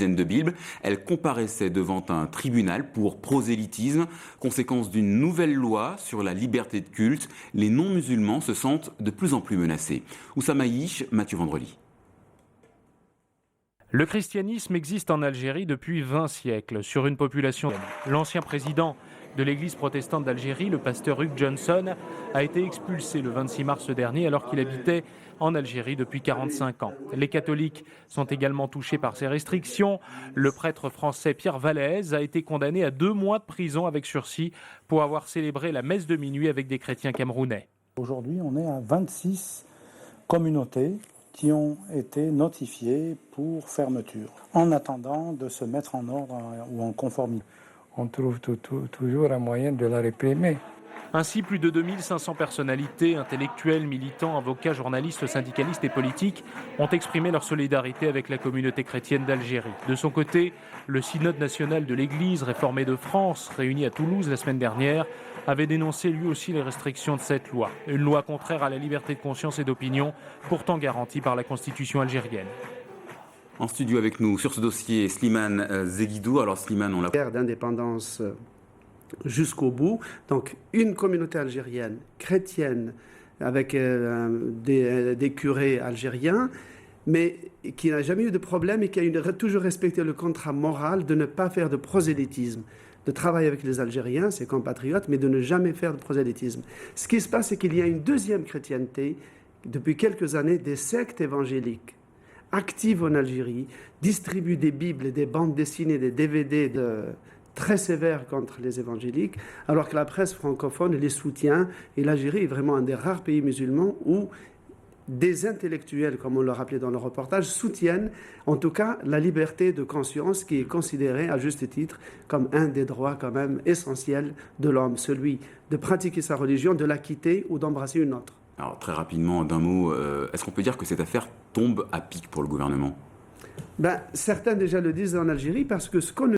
dizaine de Bibles. Elle comparaissait devant un tribunal pour prosélytisme. Conséquence d'une nouvelle loi sur la liberté de culte, les non-musulmans se sentent de plus en plus menacés. Oussama Yish, Mathieu Vendredi. Le christianisme existe en Algérie depuis 20 siècles, sur une population. L'ancien président de l'église protestante d'Algérie, le pasteur Hugh Johnson, a été expulsé le 26 mars dernier alors qu'il habitait en Algérie depuis 45 ans. Les catholiques sont également touchés par ces restrictions. Le prêtre français Pierre Vallès a été condamné à 2 mois de prison avec sursis pour avoir célébré la messe de minuit avec des chrétiens camerounais. Aujourd'hui, on est à 26 communautés qui ont été notifiées pour fermeture, en attendant de se mettre en ordre ou en conformité. On trouve toujours un moyen de la réprimer. Ainsi, plus de 2500 personnalités, intellectuels, militants, avocats, journalistes, syndicalistes et politiques ont exprimé leur solidarité avec la communauté chrétienne d'Algérie. De son côté, le synode national de l'Église réformée de France, réuni à Toulouse la semaine dernière, avait dénoncé lui aussi les restrictions de cette loi. Une loi contraire à la liberté de conscience et d'opinion, pourtant garantie par la Constitution algérienne. En studio avec nous sur ce dossier, Slimane Zeguidou. Alors Slimane, on l'a... Guerre d'indépendance jusqu'au bout. Donc une communauté algérienne, chrétienne, avec des curés algériens, mais qui n'a jamais eu de problème et qui a toujours respecté le contrat moral de ne pas faire de prosélytisme, de travailler avec les Algériens, ses compatriotes, mais de ne jamais faire de prosélytisme. Ce qui se passe, c'est qu'il y a une deuxième chrétienté, depuis quelques années, des sectes évangéliques actives en Algérie, distribuent des Bibles, des bandes dessinées, des DVD très sévères contre les évangéliques, alors que la presse francophone les soutient. Et l'Algérie est vraiment un des rares pays musulmans où des intellectuels, comme on le rappelait dans le reportage, soutiennent en tout cas la liberté de conscience qui est considérée à juste titre comme un des droits quand même essentiels de l'homme, celui de pratiquer sa religion, de la quitter ou d'embrasser une autre. Alors très rapidement, d'un mot, est-ce qu'on peut dire que cette affaire tombe à pic pour le gouvernement ? Certains déjà le disent en Algérie parce que ce qu'on